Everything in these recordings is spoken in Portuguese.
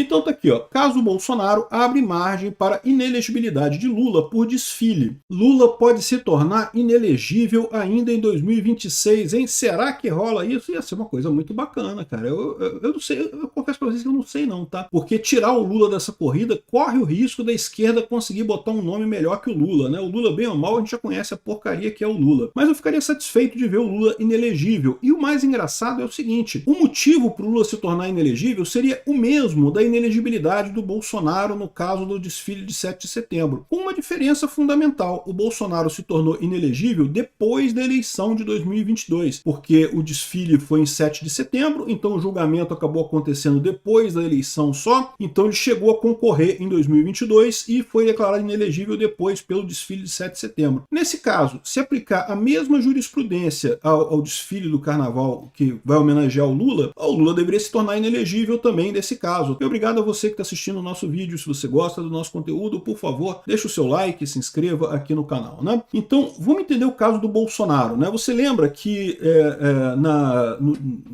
Então tá aqui, ó. Caso Bolsonaro abre margem para inelegibilidade de Lula por desfile. Lula pode se tornar inelegível ainda em 2026, hein? Será que rola isso? Ia ser uma coisa muito bacana, cara. Eu não sei, eu confesso pra vocês que eu não sei não, tá? Porque tirar o Lula dessa corrida corre o risco da esquerda conseguir botar um nome melhor que o Lula, né? O Lula, bem ou mal, a gente já conhece a porcaria que é o Lula. Mas eu ficaria satisfeito de ver o Lula inelegível. E o mais engraçado é o seguinte, o motivo pro Lula se tornar inelegível seria o mesmo da inelegibilidade do Bolsonaro no caso do desfile de 7 de setembro, com uma diferença fundamental. O Bolsonaro se tornou inelegível depois da eleição de 2022, porque o desfile foi em 7 de setembro, então o julgamento acabou acontecendo depois da eleição só, então ele chegou a concorrer em 2022 e foi declarado inelegível depois pelo desfile de 7 de setembro. Nesse caso, se aplicar a mesma jurisprudência ao desfile do carnaval que vai homenagear o Lula deveria se tornar inelegível também nesse caso. E obrigado a você que está assistindo o nosso vídeo. Se você gosta do nosso conteúdo, por favor, deixa o seu like, se inscreva aqui no canal, né? Então, vamos entender o caso do Bolsonaro, né? Você lembra que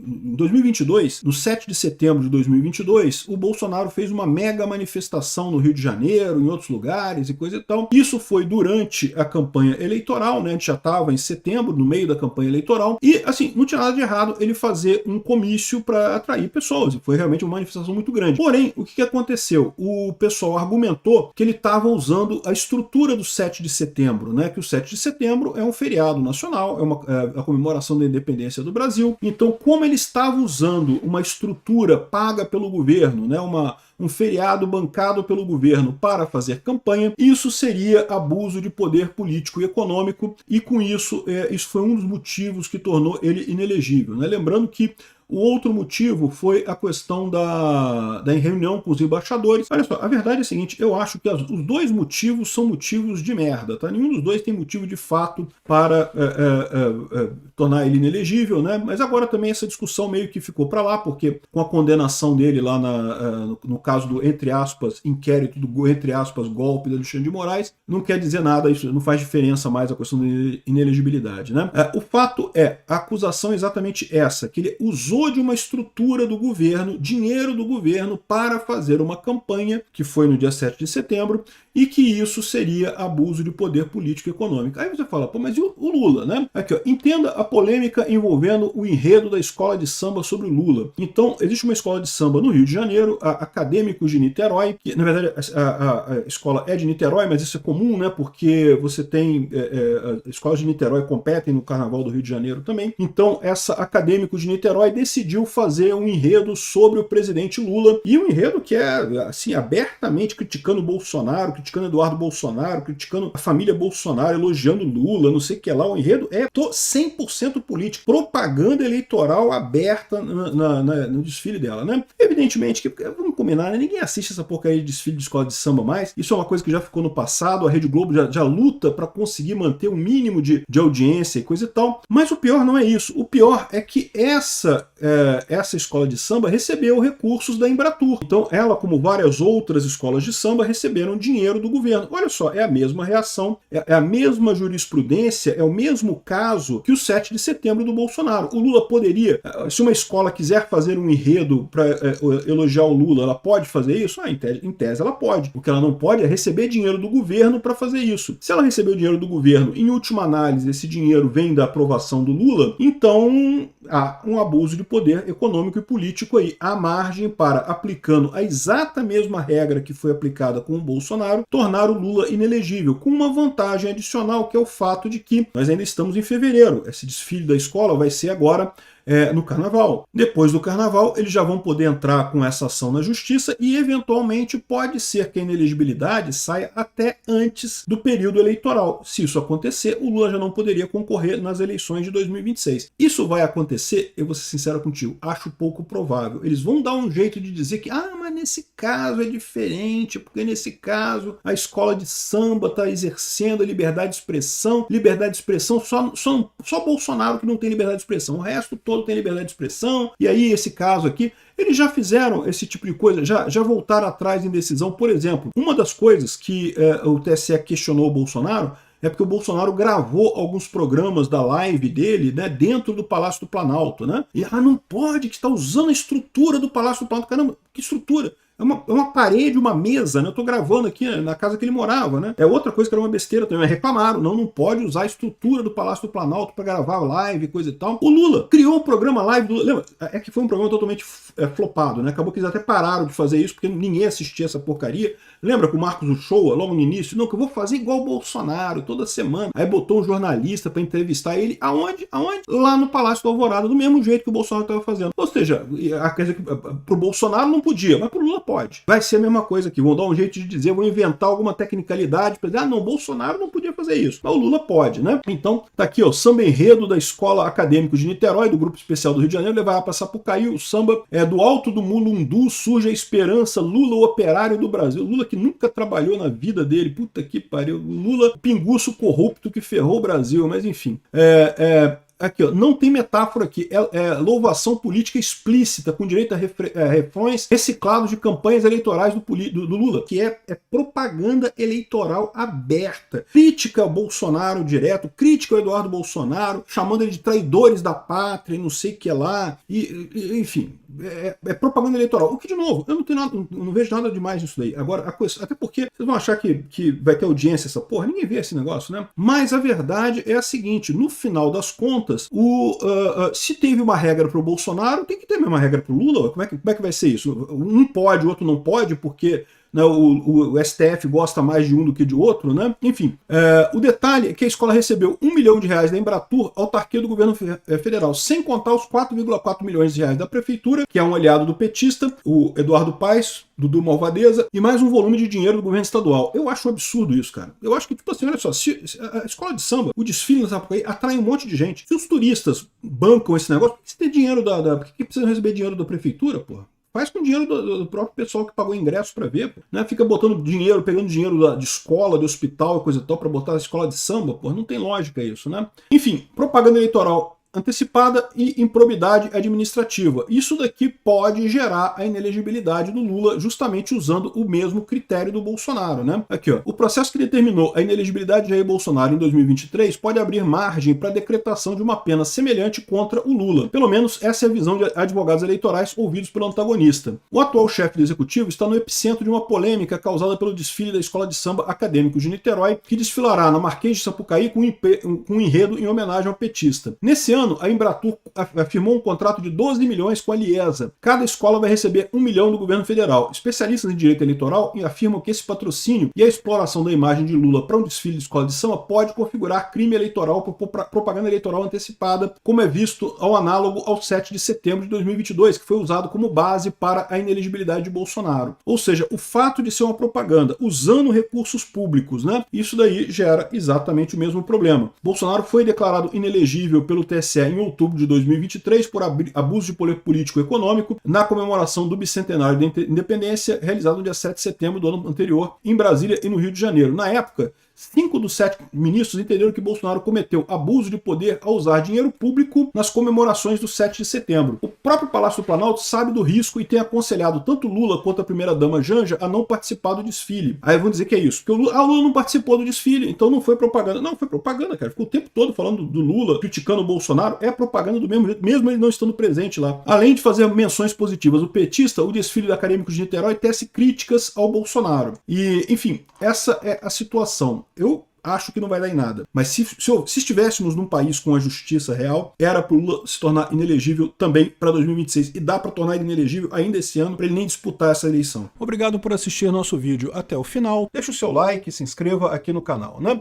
em 2022, no 7 de setembro de 2022, o Bolsonaro fez uma mega manifestação no Rio de Janeiro, em outros lugares e coisa e tal. Isso foi durante a campanha eleitoral, né? A gente já estava em setembro, no meio da campanha eleitoral, e assim, não tinha nada de errado ele fazer um comício para atrair pessoas, e foi realmente uma manifestação muito grande. Porém, o que aconteceu? O pessoal argumentou que ele estava usando a estrutura do 7 de setembro, né? Que o 7 de setembro é um feriado nacional, é a comemoração da independência do Brasil. Então, como ele estava usando uma estrutura paga pelo governo, né? Um feriado bancado pelo governo para fazer campanha, isso seria abuso de poder político e econômico, e com isso, isso foi um dos motivos que tornou ele inelegível, né? Lembrando que o outro motivo foi a questão da reunião com os embaixadores. Olha só, a verdade é a seguinte, eu acho que os dois motivos são motivos de merda, tá? Nenhum dos dois tem motivo de fato para tornar ele inelegível, né? Mas agora também essa discussão meio que ficou para lá, porque com a condenação dele lá no caso do, entre aspas, inquérito do, entre aspas, golpe do Alexandre de Moraes, não quer dizer nada, isso não faz diferença mais a questão da inelegibilidade, né? O fato é, a acusação é exatamente essa, que ele usou de uma estrutura do governo, dinheiro do governo, para fazer uma campanha, que foi no dia 7 de setembro, e que isso seria abuso de poder político e econômico. Aí você fala, pô, mas e o Lula, né? Aqui, ó, entenda a polêmica envolvendo o enredo da escola de samba sobre o Lula. Então, existe uma escola de samba no Rio de Janeiro, a Acadêmicos de Niterói, que na verdade a escola é de Niterói, mas isso é comum, né? Porque você tem as escolas de Niterói competem no Carnaval do Rio de Janeiro também. Então, essa Acadêmicos de Niterói decidiu fazer um enredo sobre o presidente Lula, e um enredo que é, assim, abertamente criticando o Bolsonaro, criticando Eduardo Bolsonaro, criticando a família Bolsonaro, elogiando Lula, não sei o que lá. O enredo é 100% político, propaganda eleitoral aberta no desfile dela, né? Evidentemente que, vamos combinar, né? Ninguém assiste essa porcaria de desfile de escola de samba mais, isso é uma coisa que já ficou no passado, a Rede Globo já luta para conseguir manter um mínimo de audiência e coisa e tal, mas o pior não é isso, o pior é que essa escola de samba recebeu recursos da Embratur. Então ela, como várias outras escolas de samba, receberam dinheiro do governo. Olha só, é a mesma reação, é a mesma jurisprudência, é o mesmo caso que o 7 de setembro do Bolsonaro. O Lula poderia, se uma escola quiser fazer um enredo para elogiar o Lula, ela pode fazer isso? Em tese ela pode. O que ela não pode é receber dinheiro do governo para fazer isso. Se ela recebeu dinheiro do governo, em última análise, esse dinheiro vem da aprovação do Lula, então há um abuso de poder econômico e político aí. Há margem para, aplicando a exata mesma regra que foi aplicada com o Bolsonaro, tornar o Lula inelegível, com uma vantagem adicional, que é o fato de que nós ainda estamos em fevereiro. Esse desfile da escola vai ser agora no Carnaval. Depois do Carnaval, eles já vão poder entrar com essa ação na Justiça e, eventualmente, pode ser que a inelegibilidade saia até antes do período eleitoral. Se isso acontecer, o Lula já não poderia concorrer nas eleições de 2026. Isso vai acontecer, eu vou ser sincero contigo, acho pouco provável. Eles vão dar um jeito de dizer que, mas nesse caso é diferente, porque nesse caso a escola de samba está exercendo a liberdade de expressão, só Bolsonaro que não tem liberdade de expressão, o resto todo tem liberdade de expressão, e aí esse caso aqui, eles já fizeram esse tipo de coisa, já voltaram atrás em decisão. Por exemplo, uma das coisas que o TSE questionou o Bolsonaro é porque o Bolsonaro gravou alguns programas da live dele, né, dentro do Palácio do Planalto, né? E não pode, que está usando a estrutura do Palácio do Planalto. Caramba, que estrutura? é uma parede, uma mesa, né? Eu tô gravando aqui na casa que ele morava, né? É outra coisa que era uma besteira também, reclamaram, não pode usar a estrutura do Palácio do Planalto para gravar live, coisa e tal. O Lula criou um programa live, lembra? É que foi um programa totalmente flopado, né? Acabou que eles até pararam de fazer isso, porque ninguém assistia essa porcaria. Lembra que o Marcos Uchoa, logo no início, não, que eu vou fazer igual o Bolsonaro, toda semana. Aí botou um jornalista para entrevistar ele, aonde? Lá no Palácio do Alvorada, do mesmo jeito que o Bolsonaro estava fazendo. Ou seja, quer dizer, pro Bolsonaro não podia, mas pro Lula pode. Vai ser a mesma coisa aqui, vão dar um jeito de dizer, vão inventar alguma tecnicalidade para dizer, não, Bolsonaro não podia fazer isso, mas o Lula pode, né? Então, tá aqui, ó, samba enredo da Escola Acadêmica de Niterói, do Grupo Especial do Rio de Janeiro, levar para Sapucaí, o samba do alto do Mulundu surge a esperança, Lula, o operário do Brasil. Lula que nunca trabalhou na vida dele, puta que pariu, Lula pinguço corrupto que ferrou o Brasil, mas enfim. Aqui, ó, não tem metáfora aqui, é louvação política explícita, com direito a refrões reciclados de campanhas eleitorais do Lula, que é propaganda eleitoral aberta. Crítica ao Bolsonaro direto, crítica ao Eduardo Bolsonaro, chamando ele de traidores da pátria e não sei o que lá, enfim, é propaganda eleitoral. O que, de novo, eu não vejo nada demais nisso daí. Agora, a coisa, até porque vocês vão achar que vai ter audiência essa porra, ninguém vê esse negócio, né? Mas a verdade é a seguinte, no final das contas, se teve uma regra para o Bolsonaro, tem que ter a mesma regra para o Lula. Como é que vai ser isso? Um pode, o outro não pode, porque né, o STF gosta mais de um do que de outro, né? Enfim, o detalhe é que a escola recebeu R$1 milhão da Embratur, autarquia do governo federal, sem contar os 4,4 milhões de reais da prefeitura, que é um aliado do petista, o Eduardo Paes, Dudu Malvadeza, e mais um volume de dinheiro do governo estadual. Eu acho um absurdo isso, cara. Eu acho que, tipo assim, olha só, se a escola de samba, o desfile na Sapucaí atrai um monte de gente. Se os turistas bancam esse negócio, por que você tem dinheiro por que precisa receber dinheiro da prefeitura, porra? Faz com dinheiro do próprio pessoal que pagou ingresso para ver, pô, né? Fica botando dinheiro, pegando dinheiro de escola, de hospital e coisa e tal, para botar na escola de samba, pô, não tem lógica isso, né? Enfim, propaganda eleitoral antecipada e improbidade administrativa. Isso daqui pode gerar a inelegibilidade do Lula, justamente usando o mesmo critério do Bolsonaro, né? Aqui, ó. O processo que determinou a inelegibilidade de Jair Bolsonaro em 2023 pode abrir margem para a decretação de uma pena semelhante contra o Lula. Pelo menos essa é a visão de advogados eleitorais ouvidos pelo antagonista. O atual chefe do executivo está no epicentro de uma polêmica causada pelo desfile da Escola de Samba Acadêmico de Niterói, que desfilará na Marquês de Sapucaí com um enredo em homenagem ao petista. Nesse ano, a Embratur afirmou um contrato de 12 milhões com a Liesa. Cada escola vai receber 1 milhão do governo federal. Especialistas em direito eleitoral afirmam que esse patrocínio e a exploração da imagem de Lula para um desfile de escola de samba pode configurar crime eleitoral por propaganda eleitoral antecipada, como é visto ao análogo ao 7 de setembro de 2022, que foi usado como base para a inelegibilidade de Bolsonaro. Ou seja, o fato de ser uma propaganda usando recursos públicos, né? Isso daí gera exatamente o mesmo problema. Bolsonaro foi declarado inelegível pelo TSE em outubro de 2023 por abuso de poder político e econômico na comemoração do bicentenário da independência realizado no dia 7 de setembro do ano anterior em Brasília e no Rio de Janeiro. Na época, 5 dos 7 ministros entenderam que Bolsonaro cometeu abuso de poder ao usar dinheiro público nas comemorações do 7 de setembro. O próprio Palácio do Planalto sabe do risco e tem aconselhado tanto Lula quanto a primeira-dama Janja a não participar do desfile. Aí vão dizer que é isso, porque o Lula não participou do desfile, então não foi propaganda. Não, foi propaganda, cara. Ficou o tempo todo falando do Lula, criticando o Bolsonaro, é propaganda do mesmo jeito, mesmo ele não estando presente lá. Além de fazer menções positivas do petista, o desfile da Acadêmicos de Niterói tece críticas ao Bolsonaro. E, enfim, essa é a situação. Eu acho que não vai dar em nada. Mas se estivéssemos num país com a justiça real, era para o Lula se tornar inelegível também para 2026. E dá para tornar ele inelegível ainda esse ano, para ele nem disputar essa eleição. Obrigado por assistir nosso vídeo até o final. Deixa o seu like, se inscreva aqui no canal, né?